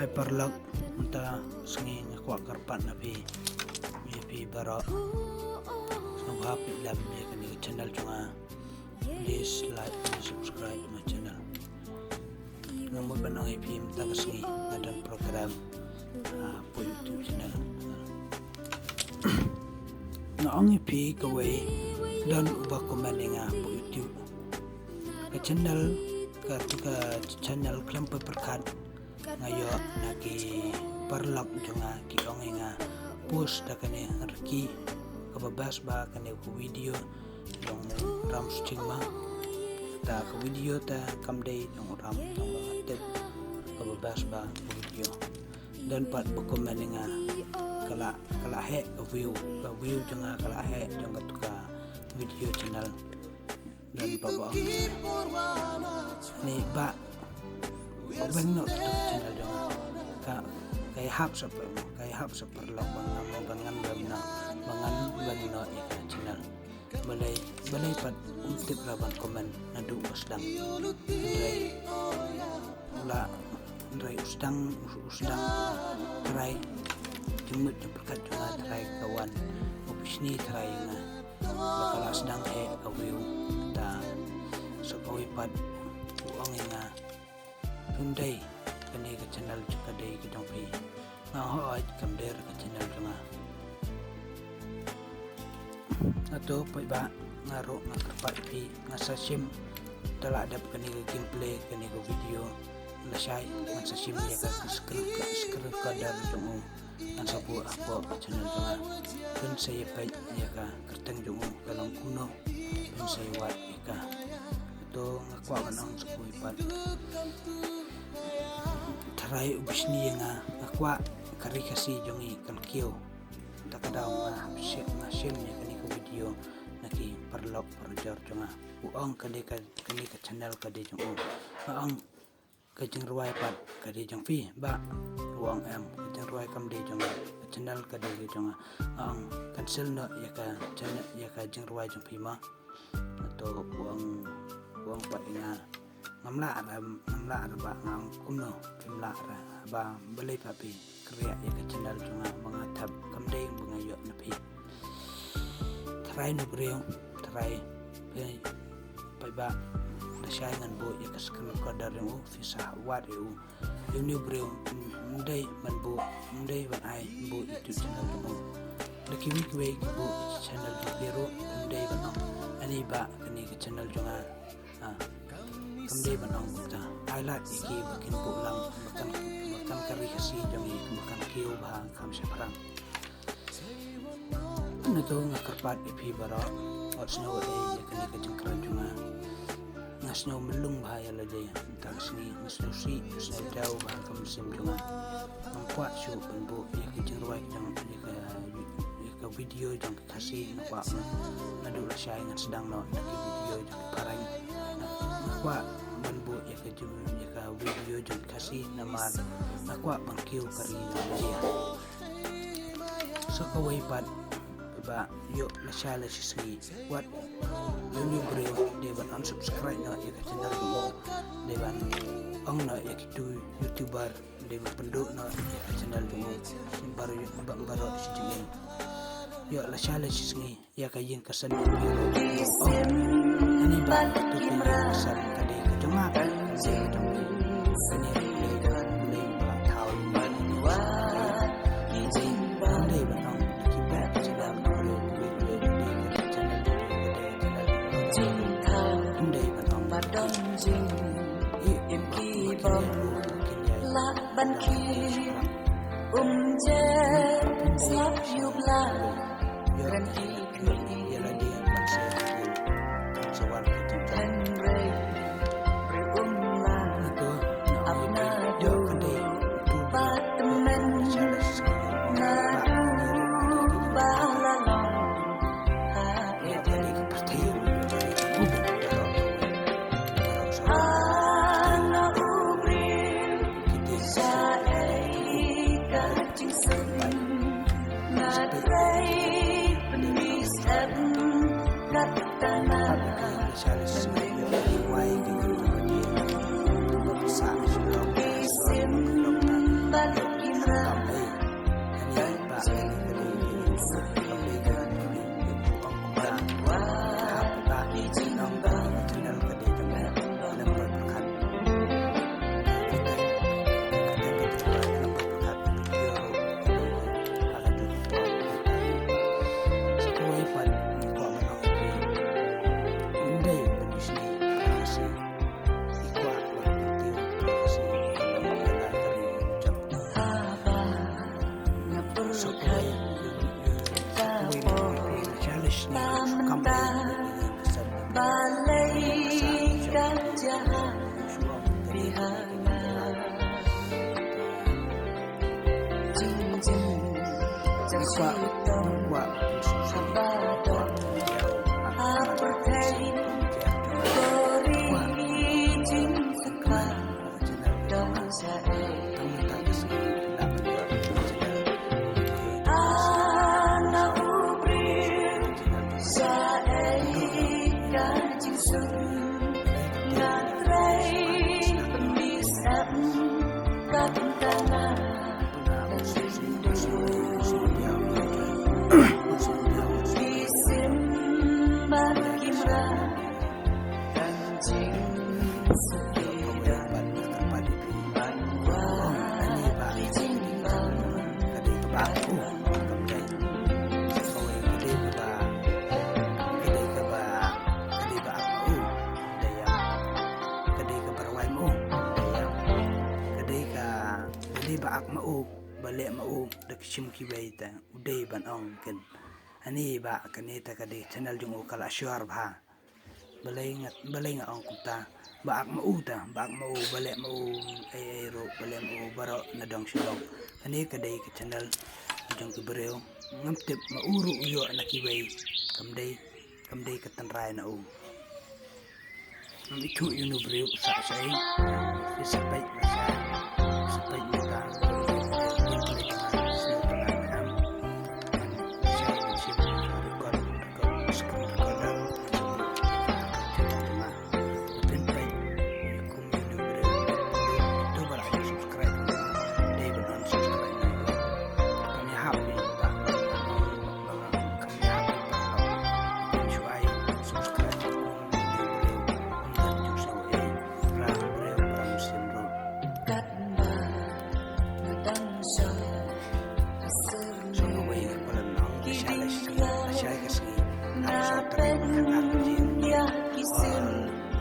ai parlok mynta sngi ngakwa karpat na pi baro sangha lam ya kani channel chunga. Please like and subscribe my channel. Ngamot banang pi mynta sngi ngadang program po YouTube channel. Ngaong pi kawai dan ubah komen nga po YouTube. Ka channel channel klampa perkat ngayo naki parlok junga ki ong nga post da kane reki kababas ba kane ku video jong ram stigma ta ku video ta kamdei jong ram jong tip kababas ba video dan pat komen nga kala he view junga kala he jong katuka video channel dan babang ni ba bang no tu channel jong ka kay hap sa parlok bangan no ika channel balay pat untip raban komen nadu usdang ndray usdang try jumut perkat junga try kawan obisni try nga bakala sedang he kawiu ta so kawi pat uang nga tunday kani ka channel kadai ka jong pi nga hoaj kamder ka channel junga ato pai ba ngaro nga karpat pi nga sa sim tala adap kani ka gameplay kani ka video lasai nga sa sim ya ka screen kadar jungo ang sabu ako ka channel junga kun saya pai ya ka kerteng jungo kalong kuno kun saya wat ika ito nga kwa kanang sabu ipat taray ubisni nga akwa kari kasi jongi kalkiyo takadaw nga sim niya kani ko video naki parlok parjor jonga uang kani ka channel kadi jong ang kajing ruway pat kadi jong fi ba uang am kajing ruway kamdi jong channel kadi jong ang cancel no ya ka channel ya ka jing ruway jong fi ma atau uang pat nga ngamla ba ngang kuno pimla ba balay papi kriya ya ka channel junga mga tab kamday mga yo na pi try no brio try pai ba nasay ngan bo ya ka screen recorder mo fisa wat eu ni brio munday ban ai bo YouTube channel mo laki week bo channel pero munday ban ani ba kani ka channel junga kamday banang ta highlight iki bakin pulang makan kari kasi jongi makan kiyo ba kam sa parang nato nga karpat ipi baro at snow ay kani ka jangkran junga nga snow melung bahaya lagi tang sni snow si snow daw ba kam sim junga ang kwat shu banbu ya ka jangruai jang ka video jang kasi na kwa nadu la shay nga sedang no naki video jang parang akwa banbu ya ka video jong kasi naman akwa bangkiw kari na dia so kaway pat ba yo la si what you bro de ban unsubscribe na ya ka channel mo de ban ang na ya kitu youtuber de penduk na ya ka channel mo baru si jingin yo la si ya ka yin kasan biro ani ba tu kasan kadi kejongak saya jongki seni blei ba thau wa izin blei banang kita sedang blei blei banang padang jing im ki bom la ban ki je slap you bla ran ki ya la dia masih sawan kita khublei ani ba kani khublei kan ni ang kuda apa nang channel kadi jong lambat kan blei mau dak shim ki baita udai ban ong ken ani ba kanita kadi channel jung kala syar bha blei nga ong kuta ba mau ta ba mau blei mau ei ro blei mau baro na dong silong ani kadi ke channel jung ki breu ngam tip mau ru yo na ki bai kamdei ka tan rai na u ngam itu yu breu sa sai sapai sapai ta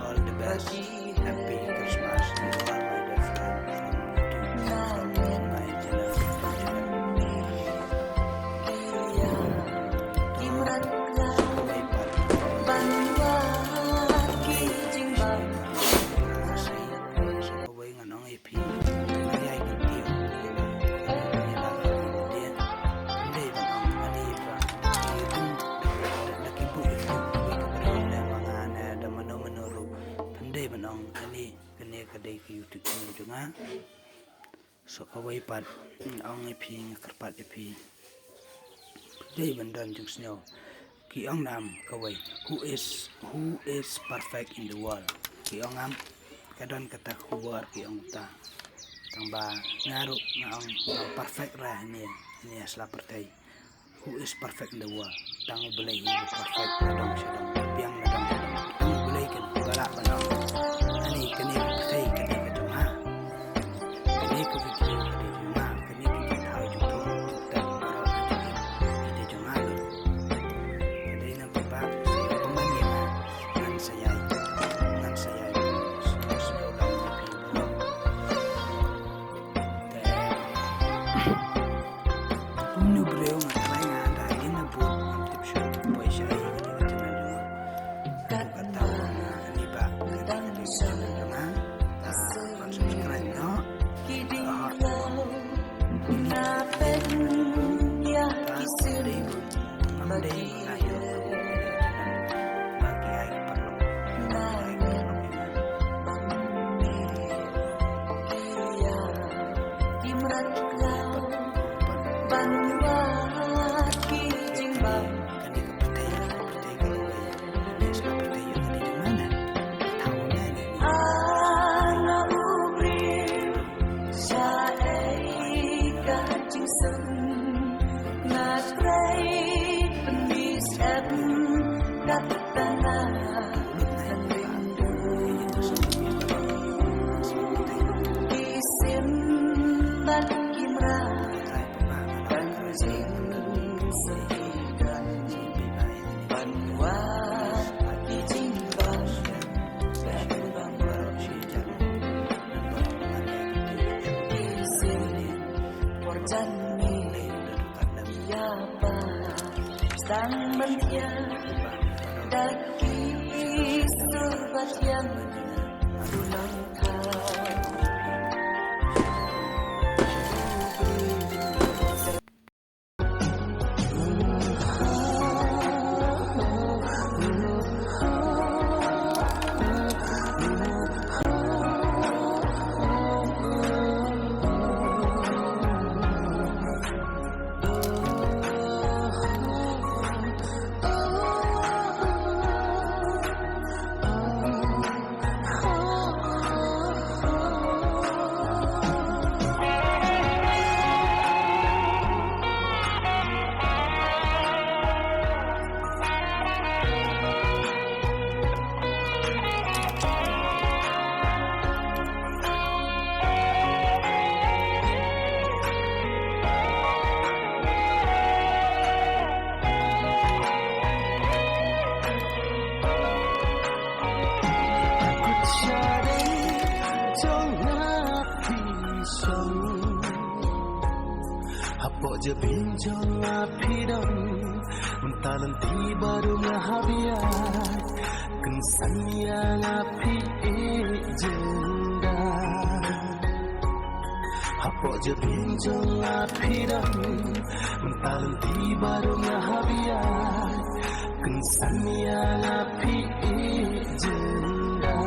all the best. Happy Christmas to all my dear friends from my channel. Kadai ke YouTube channel juga. So kawai pat ang ipi karpat ipi. Dai bandan jingsngew. Ki ang nam kawai who is perfect in the world. Ki ang am kadon kata kubar ki ang ta. Tangba ngaru ang perfect ra ni asla pertai. Who is perfect in the world. Tang blei perfect kadang sedang piang kadang tang blei kan bala banang. Ani kani pertai kani kadang kani ko video kani juma kani kita tahu juto kita baro kita juma kani nang papa saya pemani nan saya sudah lama pibro unu breu ngatai ngada ina bu tip show boy saya kani channel juma kata ni ba kani channel juma subscribe no Sang mentia daki sobat yang ulang tahun. Je pinjong api dong mentalan tiba rumah habiat kensan yang api jenda Hapo je pinjong api dong mentalan tiba rumah habiat kensan yang api jenda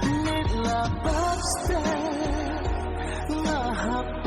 Nitla babsta ngahap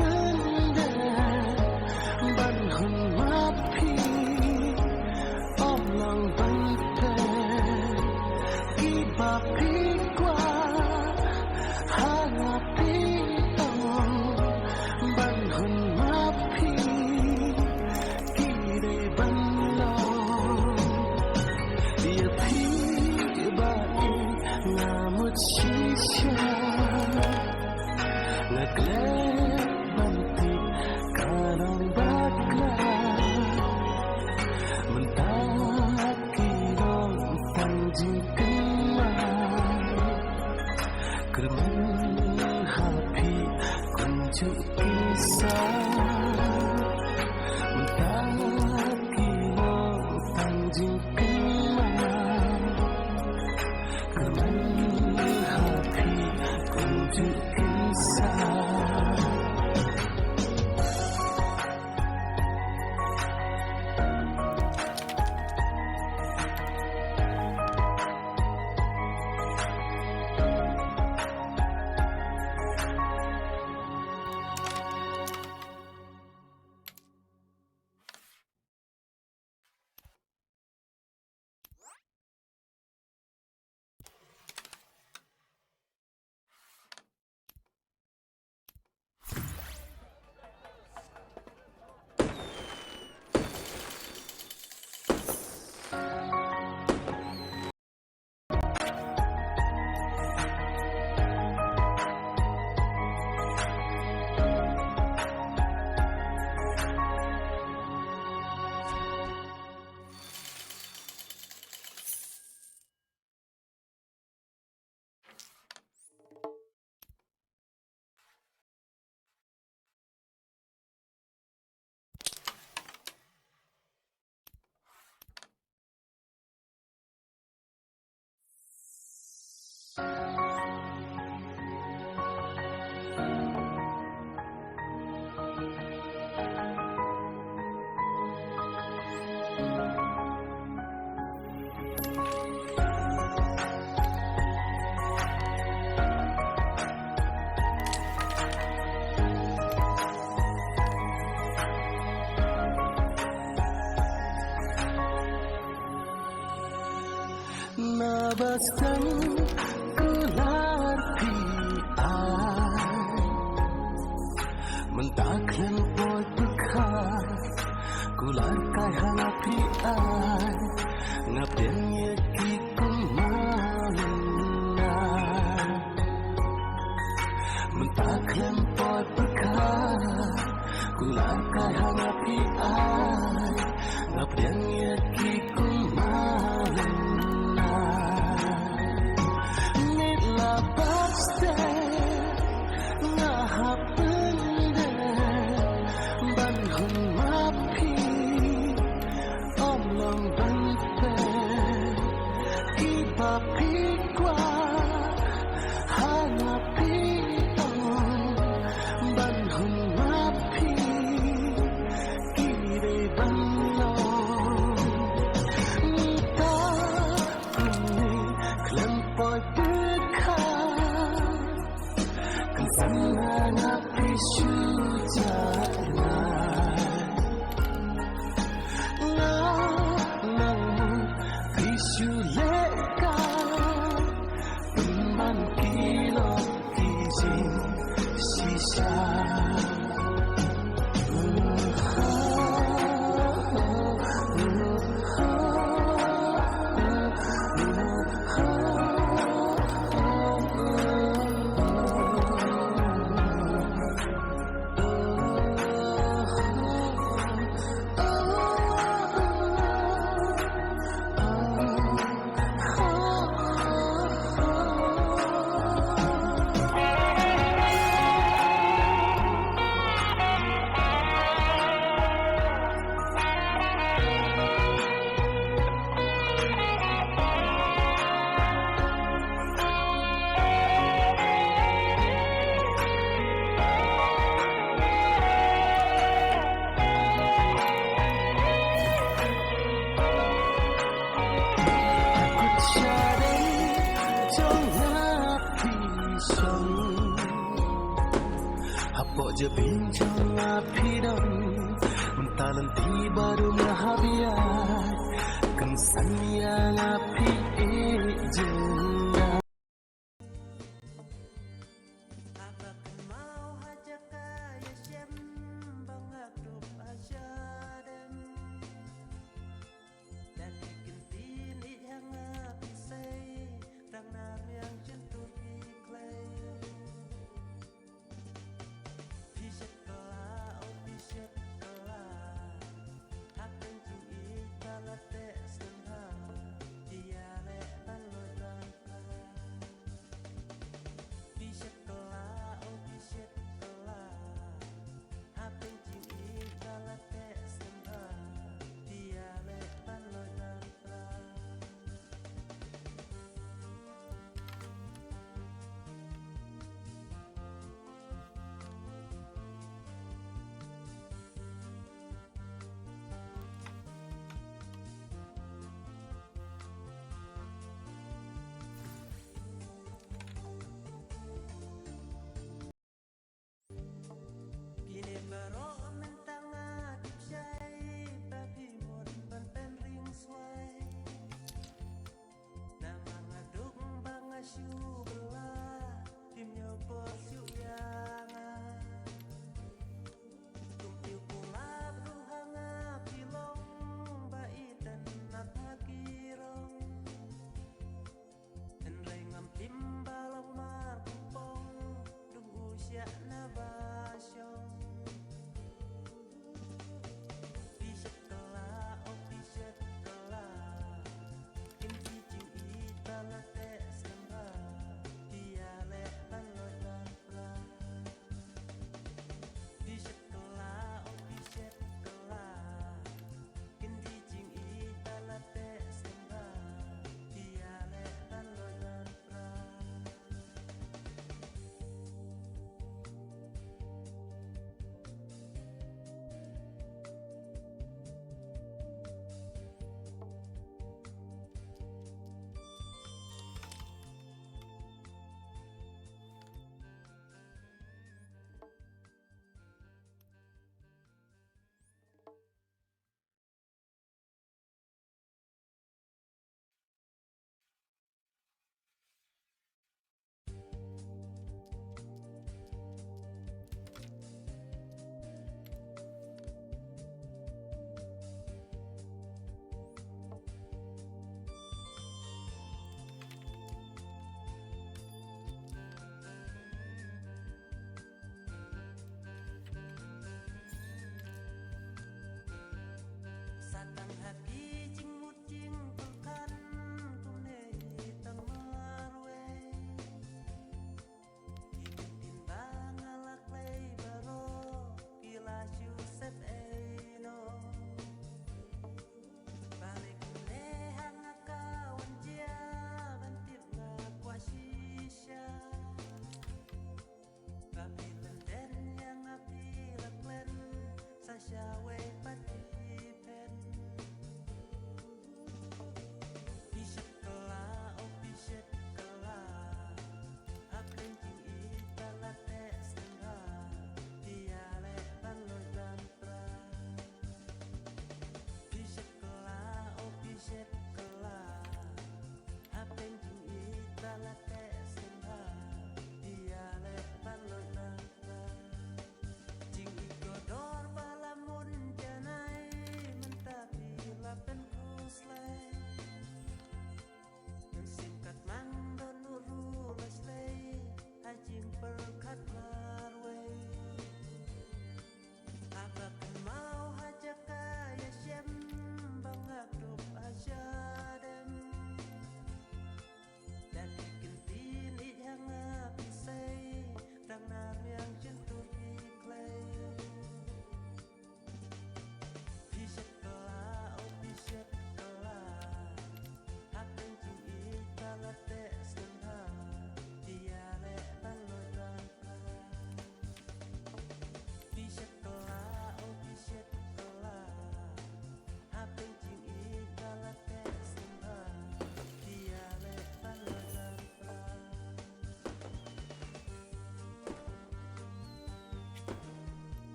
Nabastan kular pi ai mentaklan boy bekas kular kai hangapi ai ngapden yaki kumana mentaklan boy bekas kular kai hangapi ai ngapden yaki kumana nitla pasti ngahap je bincang api dan mentalan tiba rumah habiat kensan yang api ejeng Apakah mau hajak kaya syem bangak dup ajadan dan ikintin ihang api say rang nam yang jentuh iklay Pisat kala, oh pisat kala Akan jing ikalate senha Dia le tan lo dan ka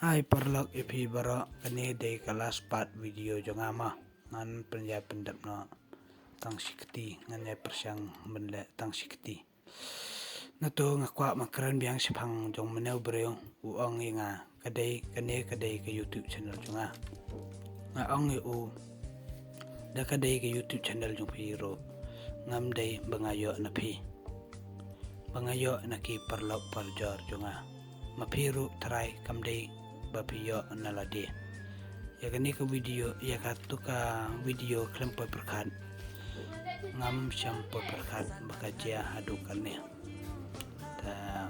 Hai parlok ipi bara kani day ka last part video jongama ngan penjay pendap no tang sikti ngan ya persyang benle tang sikti nato ngakwa makaran biang sipang jong meneu breu uang inga kadai ka YouTube channel jonga nga ong u da kadai ka YouTube channel jong piro ngam dai bangayo na pi bangayo na ki parlok parjor jonga mapiru try kamdai bapiyo nalade ya kani ka video ya ka tuka video klempoi perkat ngam shampoi perkat bakaja hadu kalne ta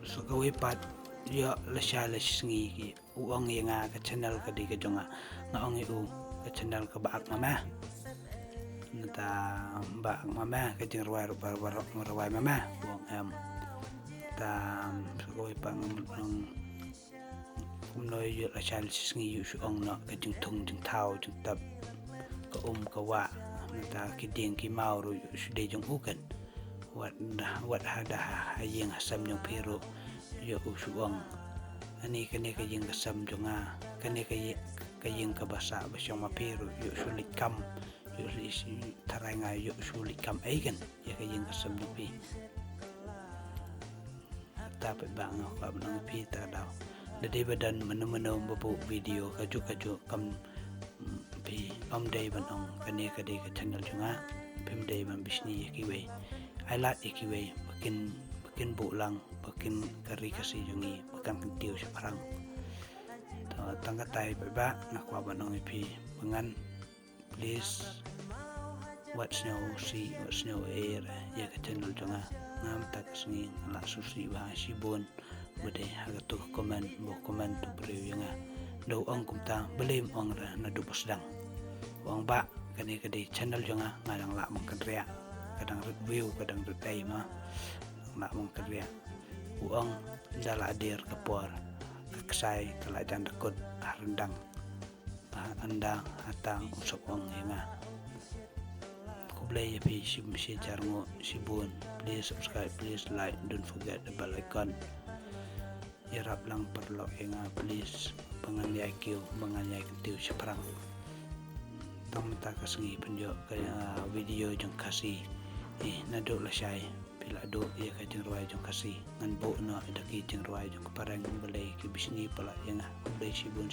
sukawi pat ya lasha sngi ki uang yang ka channel ka di ka jonga nga ong u ka channel ka baak mama nata baak mama ka jing rawai mama uang am ta sukawi pat noi yu la chal sngi yu shu ong no ka jing thung jing thau jing tab ka ka wa ta ki ding ki mau ru shu de jong ukan wat hada hayeng hasam jong pero yu shu ong ani kane ka jing kasam jonga kane ka jing ka basa basyong mapiru yu shu likam yu taranga yu shu likam aigan ya ka jing kasam jong pi tapet bang ka benang pi ta daw dadi badan menu babu video kaju kam pi day banong kane ka channel jonga day ban bisni yakiwe ailat yakiwe bakin bulang bakin kari kasi jongi bakan kentiu separang tangga tai beba nakwa banong pi bangan please watch now see watch now air ya ka channel jonga ngam tak sngi ala susi ba shibun bade hagatu komen tu breu yanga do ong kumta belem ong ra na du posdang wang ba kani channel jonga ngadang la mong kadria kadang review kadang dai ma la mong kadria uang dala adir kapor kaksai kala jan rekod rendang anda hatang usok ong yanga khublei yapi shibun please subscribe please like don't forget the bell icon yarap lang parlok inga please panganyay kentiu separang tang mata kasengi penjo kaya video jong kasi nado la syai pila do ya ka jeng ruai jong kasi ngan bo no daki jeng ruai jong parang blei ki bisni pala inga blei shibun